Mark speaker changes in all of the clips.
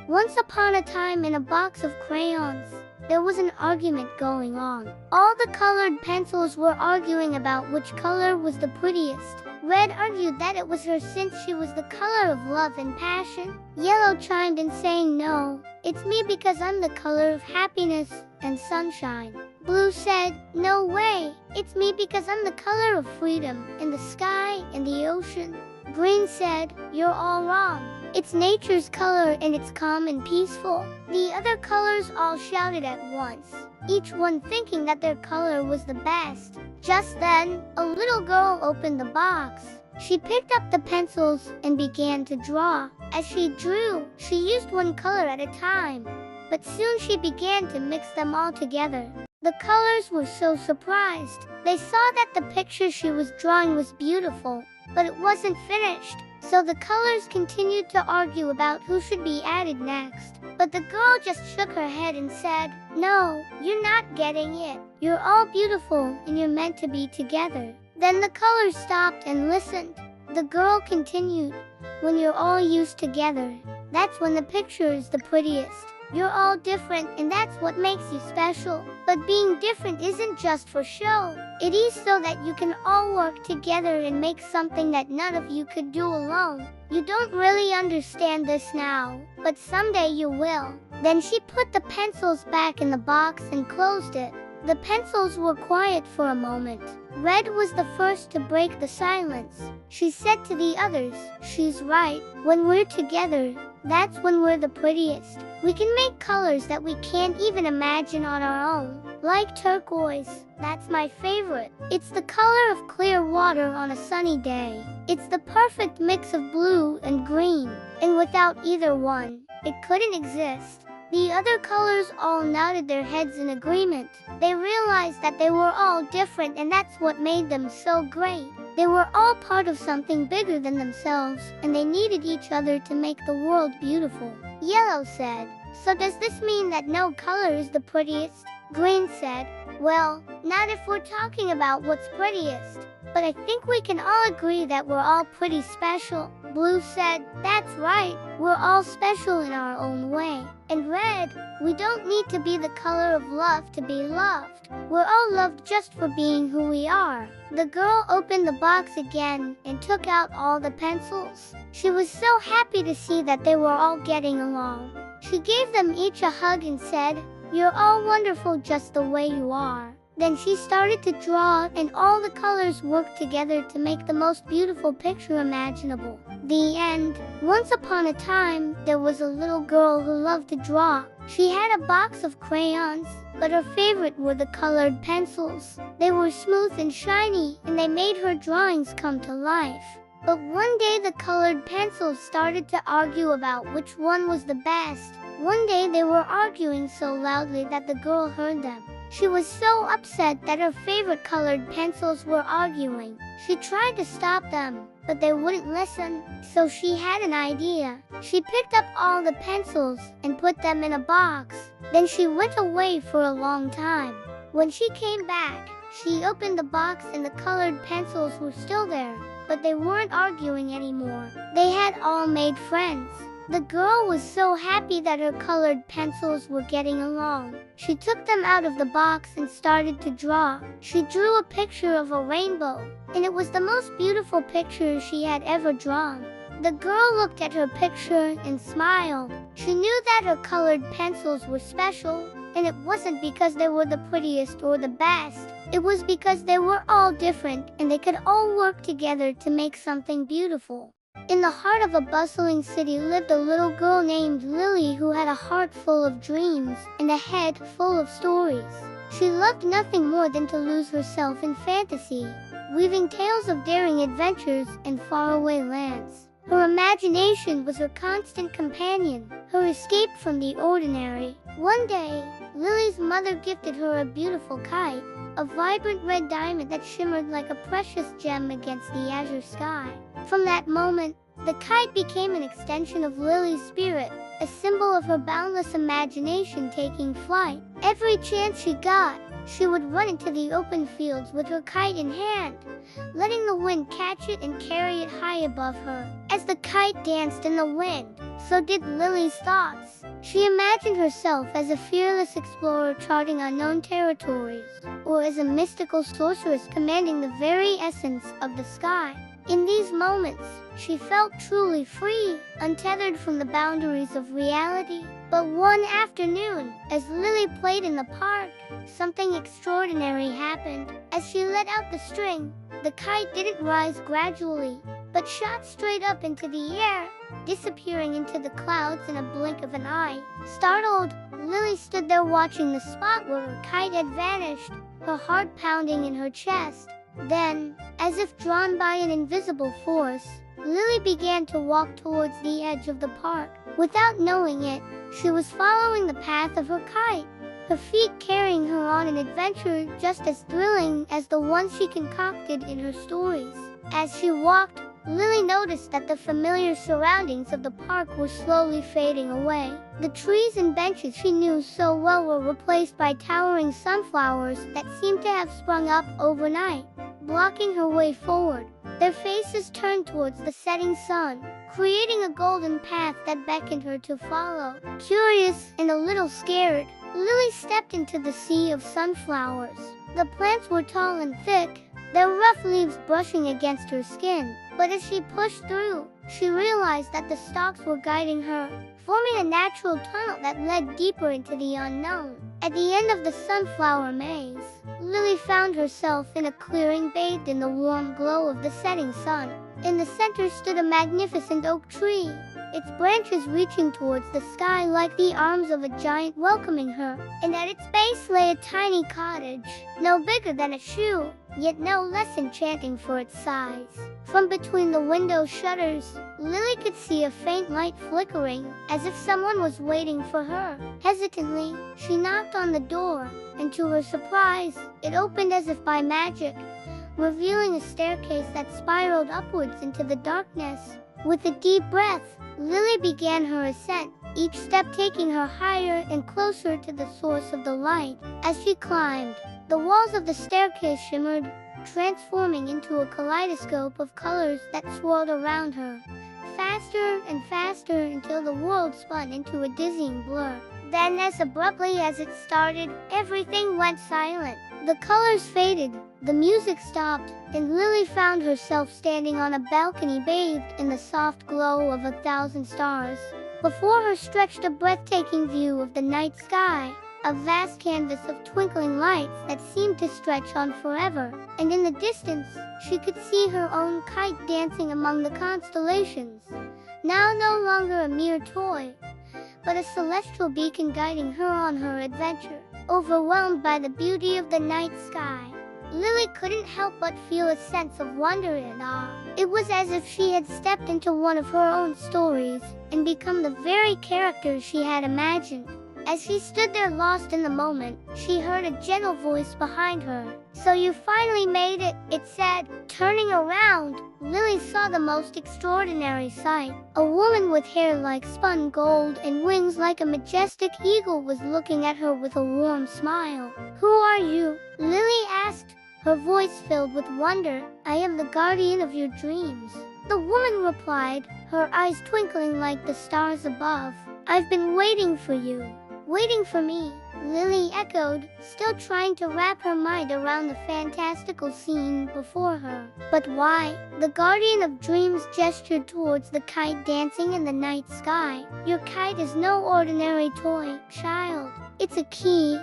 Speaker 1: Once upon a time, in a box of crayons, there was an argument going on. All the colored pencils were arguing about which color was the prettiest. Red argued that it was her since she was the color of love and passion. Yellow chimed in saying, "No, it's me because I'm the color of happiness and sunshine." Blue said, "No way, it's me because I'm the color of freedom and the sky and the ocean." Green said, "You're all wrong. It's nature's color and it's calm and peaceful." The other colors all shouted at once, each one thinking that their color was the best. Just then, a little girl opened the box. She picked up the pencils and began to draw. As she drew, she used one color at a time, but soon she began to mix them all together. The colors were so surprised. They saw that the picture she was drawing was beautiful, but it wasn't finished. So the colors continued to argue about who should be added next. But the girl just shook her head and said, "No, you're not getting it. You're all beautiful and you're meant to be together." Then the colors stopped and listened. The girl continued, "When you're all used together, that's when the picture is the prettiest. You're all different and that's what makes you special. But being different isn't just for show. It is so that you can all work together and make something that none of you could do alone. You don't really understand this now, but someday you will." Then she put the pencils back in the box and closed it. The pencils were quiet for a moment. Red was the first to break the silence. She said to the others, "She's right. When we're together, that's when we're the prettiest. We can make colors that we can't even imagine on our own. Like turquoise, that's my favorite. It's the color of clear water on a sunny day. It's the perfect mix of blue and green, and without either one, it couldn't exist." The other colors all nodded their heads in agreement. They realized that they were all different and that's what made them so great. They were all part of something bigger than themselves, and they needed each other to make the world beautiful. Yellow said, "So does this mean that no color is the prettiest?" Green said, "Well, not if we're talking about what's prettiest. But I think we can all agree that we're all pretty special." Blue said, "That's right. We're all special in our own way." And Red, "We don't need to be the color of love to be loved. We're all loved just for being who we are." The girl opened the box again and took out all the pencils. She was so happy to see that they were all getting along. She gave them each a hug and said, "You're all wonderful just the way you are." Then she started to draw, and all the colors worked together to make the most beautiful picture imaginable. The end. Once upon a time, there was a little girl who loved to draw. She had a box of crayons, but her favorite were the colored pencils. They were smooth and shiny, and they made her drawings come to life. But one day the colored pencils started to argue about which one was the best. One day they were arguing so loudly that the girl heard them. She was so upset that her favorite colored pencils were arguing. She tried to stop them, but they wouldn't listen, so she had an idea. She picked up all the pencils and put them in a box. Then she went away for a long time. When she came back, she opened the box and the colored pencils were still there, but they weren't arguing anymore. They had all made friends. The girl was so happy that her colored pencils were getting along. She took them out of the box and started to draw. She drew a picture of a rainbow, and it was the most beautiful picture she had ever drawn. The girl looked at her picture and smiled. She knew that her colored pencils were special, and it wasn't because they were the prettiest or the best. It was because they were all different, and they could all work together to make something beautiful. In the heart of a bustling city lived a little girl named Lily who had a heart full of dreams and a head full of stories. She loved nothing more than to lose herself in fantasy, weaving tales of daring adventures and faraway lands. Her imagination was her constant companion, her escape from the ordinary. One day, Lily's mother gifted her a beautiful kite, a vibrant red diamond that shimmered like a precious gem against the azure sky. From that moment, the kite became an extension of Lily's spirit, a symbol of her boundless imagination taking flight. Every chance she got, she would run into the open fields with her kite in hand, letting the wind catch it and carry it high above her. As the kite danced in the wind, so did Lily's thoughts. She imagined herself as a fearless explorer charting unknown territories, or as a mystical sorceress commanding the very essence of the sky. In these moments, she felt truly free, untethered from the boundaries of reality. But one afternoon, as Lily played in the park, something extraordinary happened. As she let out the string, the kite didn't rise gradually, but shot straight up into the air, disappearing into the clouds in a blink of an eye. Startled, Lily stood there watching the spot where her kite had vanished, her heart pounding in her chest. Then, as if drawn by an invisible force, Lily began to walk towards the edge of the park. Without knowing it, she was following the path of her kite, her feet carrying her on an adventure just as thrilling as the one she concocted in her stories. As she walked, Lily noticed that the familiar surroundings of the park were slowly fading away. The trees and benches she knew so well were replaced by towering sunflowers that seemed to have sprung up overnight, blocking her way forward. Their faces turned towards the setting sun, creating a golden path that beckoned her to follow. Curious and a little scared, Lily stepped into the sea of sunflowers. The plants were tall and thick, their rough leaves brushing against her skin. But as she pushed through, she realized that the stalks were guiding her, forming a natural tunnel that led deeper into the unknown. At the end of the sunflower maze, Lily found herself in a clearing bathed in the warm glow of the setting sun. In the center stood a magnificent oak tree, its branches reaching towards the sky like the arms of a giant welcoming her. And at its base lay a tiny cottage, no bigger than a shoe, yet no less enchanting for its size. From between the window shutters, Lily could see a faint light flickering, as if someone was waiting for her. Hesitantly, she knocked on the door, and to her surprise, it opened as if by magic, revealing a staircase that spiraled upwards into the darkness. With a deep breath, Lily began her ascent, each step taking her higher and closer to the source of the light. As she climbed, the walls of the staircase shimmered, transforming into a kaleidoscope of colors that swirled around her, faster and faster until the world spun into a dizzying blur. Then, as abruptly as it started, everything went silent. The colors faded, the music stopped, and Lily found herself standing on a balcony bathed in the soft glow of 1,000 stars. Before her stretched a breathtaking view of the night sky, a vast canvas of twinkling lights that seemed to stretch on forever. And in the distance, she could see her own kite dancing among the constellations, now no longer a mere toy, but a celestial beacon guiding her on her adventure. Overwhelmed by the beauty of the night sky, Lily couldn't help but feel a sense of wonder and awe. It was as if she had stepped into one of her own stories and become the very character she had imagined. As she stood there lost in the moment, she heard a gentle voice behind her. "So you finally made it," it said. Turning around, Lily saw the most extraordinary sight. A woman with hair like spun gold and wings like a majestic eagle was looking at her with a warm smile. "Who are you?" Lily asked, her voice filled with wonder. "I am the guardian of your dreams," the woman replied, her eyes twinkling like the stars above. "I've been waiting for you." "Waiting for me?" Lily echoed, still trying to wrap her mind around the fantastical scene before her. "But why?" The guardian of dreams gestured towards the kite dancing in the night sky. "Your kite is no ordinary toy, child. It's a key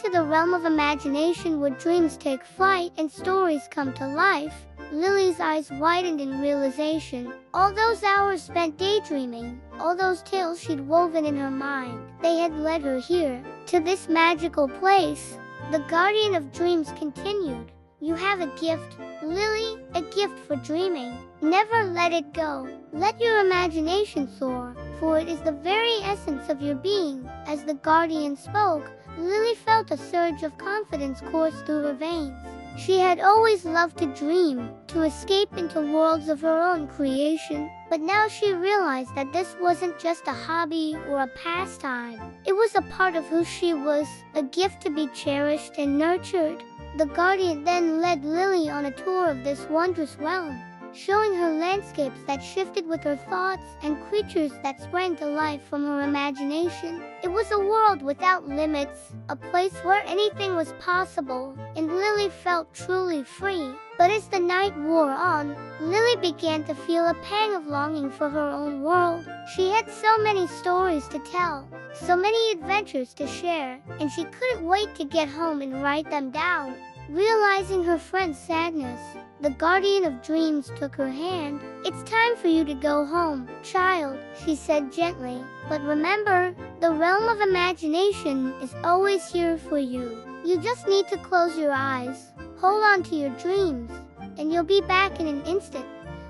Speaker 1: to the realm of imagination where dreams take flight and stories come to life." Lily's eyes widened in realization. All those hours spent daydreaming, all those tales she'd woven in her mind, they had led her here, to this magical place. The guardian of dreams continued, "You have a gift, Lily, a gift for dreaming. Never let it go. Let your imagination soar, for it is the very essence of your being." As the guardian spoke, Lily felt a surge of confidence course through her veins. She had always loved to dream, to escape into worlds of her own creation. But now she realized that this wasn't just a hobby or a pastime. It was a part of who she was, a gift to be cherished and nurtured. The guardian then led Lily on a tour of this wondrous realm, showing her landscapes that shifted with her thoughts and creatures that sprang to life from her imagination. It was a world without limits, a place where anything was possible, and Lily felt truly free. But as the night wore on, Lily began to feel a pang of longing for her own world. She had so many stories to tell, so many adventures to share, and she couldn't wait to get home and write them down. Realizing her friend's sadness, the guardian of dreams took her hand. "It's time for you to go home, child," she said gently. "But remember, the realm of imagination is always here for you. You just need to close your eyes, hold on to your dreams, and you'll be back in an instant."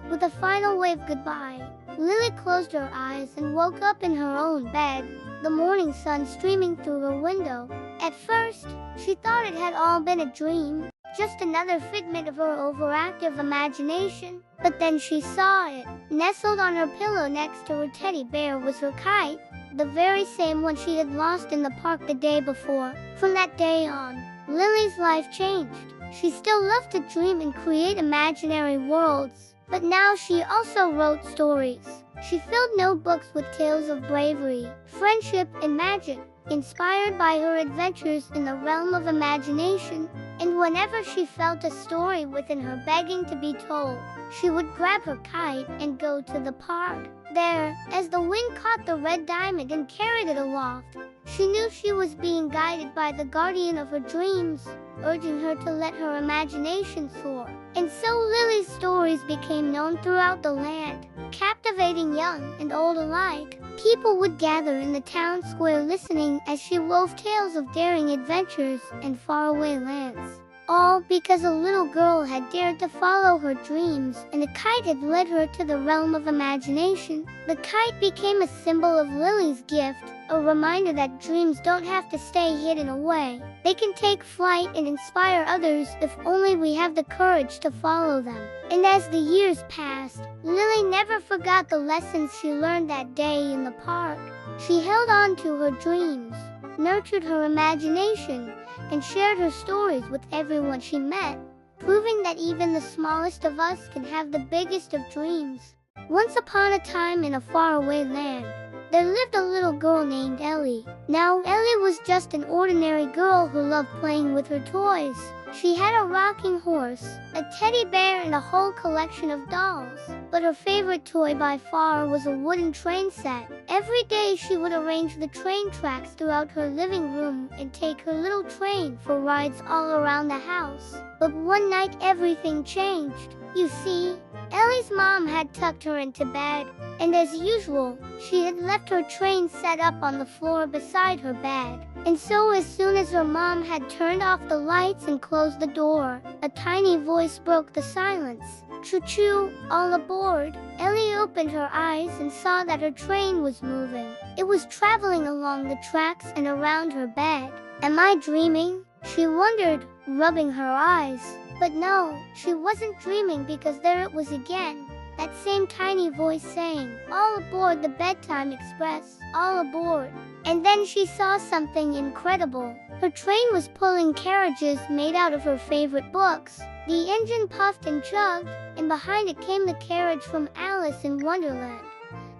Speaker 1: With a final wave goodbye, Lily closed her eyes and woke up in her own bed, the morning sun streaming through her window. At first, she thought it had all been a dream, just another figment of her overactive imagination. But then she saw it. Nestled on her pillow next to her teddy bear was her kite, the very same one she had lost in the park the day before. From that day on, Lily's life changed. She still loved to dream and create imaginary worlds, but now she also wrote stories. She filled notebooks with tales of bravery, friendship, and magic, inspired by her adventures in the realm of imagination. And whenever she felt a story within her begging to be told, she would grab her kite and go to the park. There, as the wind caught the red diamond and carried it aloft, she knew she was being guided by the guardian of her dreams, urging her to let her imagination soar. And so Lily's stories became known throughout the land, captivating young and old alike. People would gather in the town square listening as she wove tales of daring adventures and faraway lands. All because a little girl had dared to follow her dreams, and a kite had led her to the realm of imagination. The kite became a symbol of Lily's gift, a reminder that dreams don't have to stay hidden away. They can take flight and inspire others if only we have the courage to follow them. And as the years passed, Lily never forgot the lessons she learned that day in the park. She held on to her dreams, nurtured her imagination, and shared her stories with everyone she met, proving that even the smallest of us can have the biggest of dreams. Once upon a time in a faraway land, there lived a little girl named Ellie. Now, Ellie was just an ordinary girl who loved playing with her toys. She had a rocking horse, a teddy bear, and a whole collection of dolls. But her favorite toy by far was a wooden train set. Every day she would arrange the train tracks throughout her living room and take her little train for rides all around the house. But one night everything changed. You see, Ellie's mom had tucked her into bed, and as usual, she had left her train set up on the floor beside her bed. And so as soon as her mom had turned off the lights and closed the door, a tiny voice broke the silence. "Choo-choo, all aboard." Ellie opened her eyes and saw that her train was moving. It was traveling along the tracks and around her bed. "Am I dreaming?" she wondered, rubbing her eyes. But no, she wasn't dreaming, because there it was again, that same tiny voice saying, "All aboard the Bedtime Express, all aboard." And then she saw something incredible. Her train was pulling carriages made out of her favorite books. The engine puffed and chugged, and behind it came the carriage from Alice in Wonderland,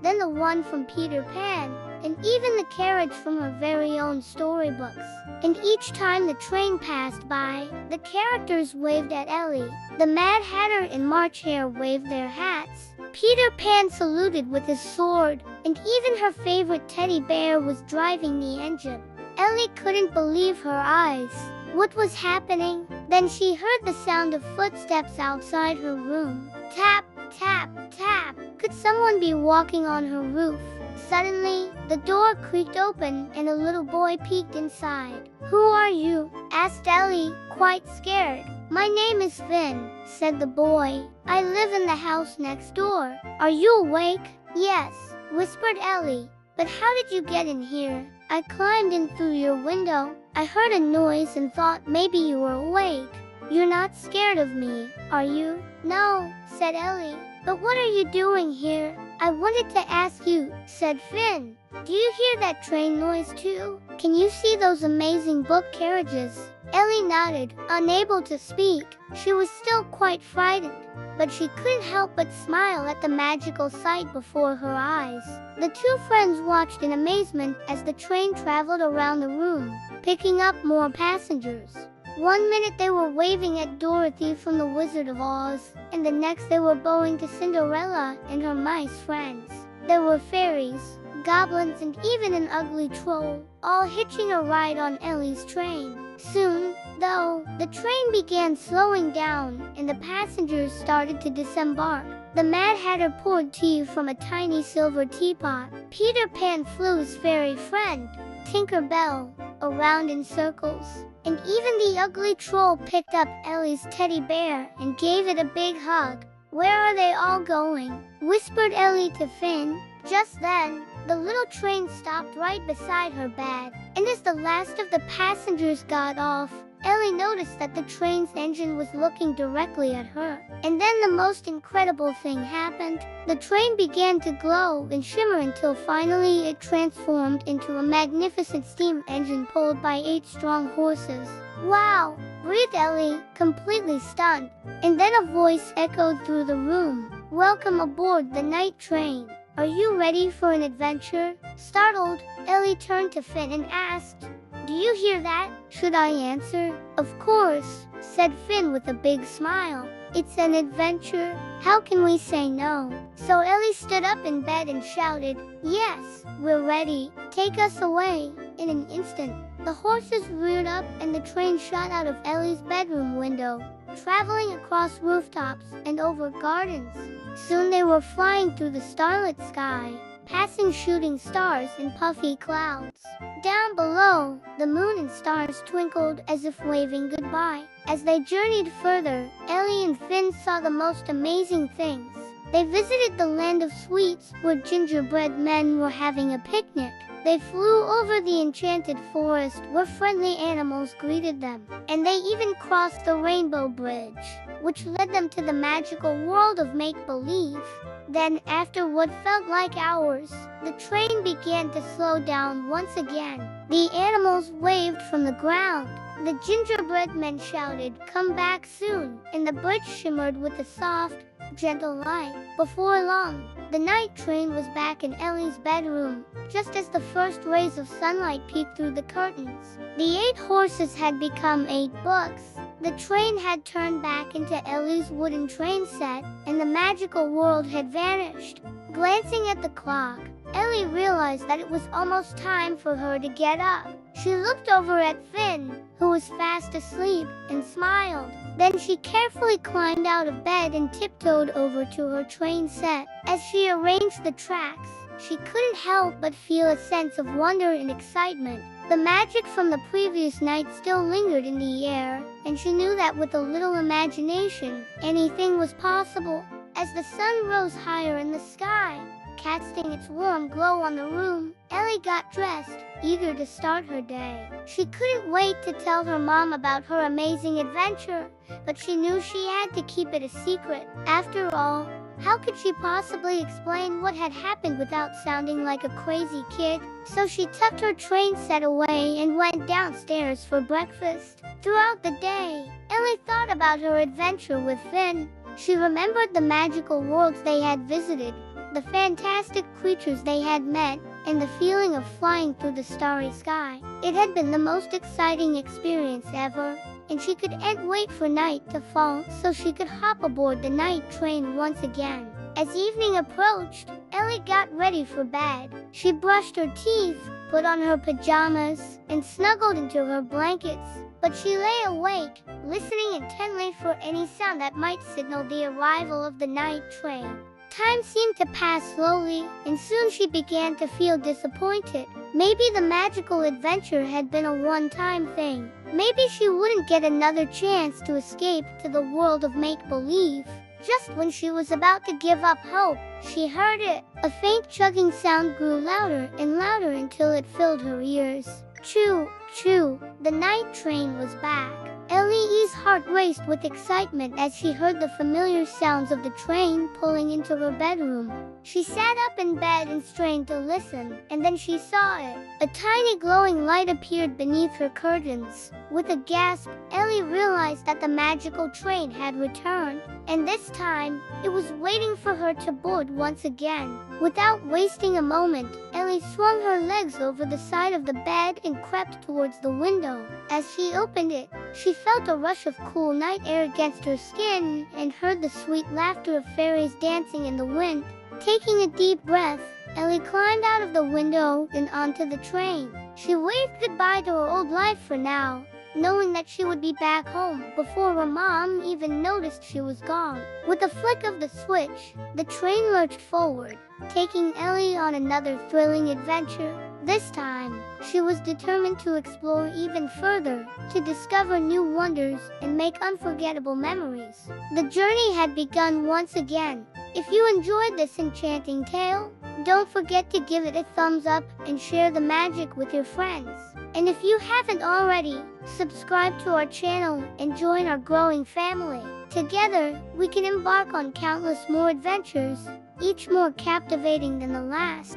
Speaker 1: then the one from Peter Pan, and even the carriage from her very own storybooks. And each time the train passed by, the characters waved at Ellie. The Mad Hatter and March Hare waved their hats. Peter Pan saluted with his sword, and even her favorite teddy bear was driving the engine. Ellie couldn't believe her eyes. What was happening? Then she heard the sound of footsteps outside her room. Tap, tap, tap. Could someone be walking on her roof? Suddenly, the door creaked open and a little boy peeked inside. "Who are you?" asked Ellie, quite scared. "My name is Finn," said the boy. "I live in the house next door. Are you awake?" "Yes," whispered Ellie. "But how did you get in here?" "I climbed in through your window. I heard a noise and thought maybe you were awake." "You're not scared of me, are you?" "No," said Ellie. "But what are you doing here?" I wanted to ask you, said Finn. Do you hear that train noise too? Can you see those amazing book carriages? Ellie nodded, unable to speak. She was still quite frightened, but she couldn't help but smile at the magical sight before her eyes. The two friends watched in amazement as the train traveled around the room, picking up more passengers. One minute they were waving at Dorothy from The Wizard of Oz, and the next they were bowing to Cinderella and her mice friends. There were fairies, goblins, and even an ugly troll, all hitching a ride on Ellie's train. Soon, though, the train began slowing down and the passengers started to disembark. The Mad Hatter poured tea from a tiny silver teapot. Peter Pan flew his fairy friend, Tinker Bell, around in circles. And even the ugly troll picked up Ellie's teddy bear and gave it a big hug. "Where are they all going?" whispered Ellie to Finn. Just then, the little train stopped right beside her bed, and as the last of the passengers got off, Ellie noticed that the train's engine was looking directly at her. And then the most incredible thing happened. The train began to glow and shimmer until finally it transformed into a magnificent steam engine pulled by 8 strong horses. "Wow!" breathed Ellie, completely stunned. And then a voice echoed through the room. "Welcome aboard the night train. Are you ready for an adventure?" Startled, Ellie turned to Finn and asked, "Do you hear that?" "Should I answer?" "Of course," said Finn with a big smile. "It's an adventure. How can we say no?" So Ellie stood up in bed and shouted, "Yes, we're ready. Take us away." In an instant, the horses reared up and the train shot out of Ellie's bedroom window, traveling across rooftops and over gardens. Soon they were flying through the starlit sky, passing shooting stars and puffy clouds. Down below, the moon and stars twinkled as if waving goodbye. As they journeyed further, Ellie and Finn saw the most amazing things. They visited the land of sweets, where gingerbread men were having a picnic. They flew over the enchanted forest, where friendly animals greeted them. And they even crossed the Rainbow Bridge, which led them to the magical world of make-believe. Then, after what felt like hours, the train began to slow down once again. The animals waved from the ground. The gingerbread men shouted, "Come back soon," and the bridge shimmered with a soft, gentle light. Before long, the night train was back in Ellie's bedroom, just as the first rays of sunlight peeked through the curtains. The 8 horses had become 8 books. The train had turned back into Ellie's wooden train set, and the magical world had vanished. Glancing at the clock, Ellie realized that it was almost time for her to get up. She looked over at Finn, who was fast asleep, and smiled. Then she carefully climbed out of bed and tiptoed over to her train set. As she arranged the tracks, she couldn't help but feel a sense of wonder and excitement. The magic from the previous night still lingered in the air, and she knew that with a little imagination, anything was possible. As the sun rose higher in the sky, casting its warm glow on the room, Ellie got dressed, eager to start her day. She couldn't wait to tell her mom about her amazing adventure, but she knew she had to keep it a secret. After all, how could she possibly explain what had happened without sounding like a crazy kid? So she tucked her train set away and went downstairs for breakfast. Throughout the day, Ellie thought about her adventure with Finn. She remembered the magical worlds they had visited, the fantastic creatures they had met, and the feeling of flying through the starry sky. It had been the most exciting experience ever, and she couldn't wait for night to fall so she could hop aboard the night train once again. As evening approached, Ellie got ready for bed. She brushed her teeth, put on her pajamas, and snuggled into her blankets. But she lay awake, listening intently for any sound that might signal the arrival of the night train. Time seemed to pass slowly, and soon she began to feel disappointed. Maybe the magical adventure had been a one-time thing. Maybe she wouldn't get another chance to escape to the world of make-believe. Just when she was about to give up hope, she heard it. A faint chugging sound grew louder and louder until it filled her ears. Choo, choo, the night train was back. Ellie's heart raced with excitement as she heard the familiar sounds of the train pulling into her bedroom. She sat up in bed and strained to listen, and then she saw it. A tiny glowing light appeared beneath her curtains. With a gasp, Ellie realized that the magical train had returned, and this time, it was waiting for her to board once again. Without wasting a moment, Ellie swung her legs over the side of the bed and crept towards the window. As she opened it, she felt a rush of cool night air against her skin and heard the sweet laughter of fairies dancing in the wind. Taking a deep breath, Ellie climbed out of the window and onto the train. She waved goodbye to her old life for now, knowing that she would be back home before her mom even noticed she was gone. With a flick of the switch, the train lurched forward, taking Ellie on another thrilling adventure. This time, she was determined to explore even further, to discover new wonders and make unforgettable memories. The journey had begun once again. If you enjoyed this enchanting tale, don't forget to give it a thumbs up and share the magic with your friends. And if you haven't already, subscribe to our channel and join our growing family. Together, we can embark on countless more adventures, each more captivating than the last.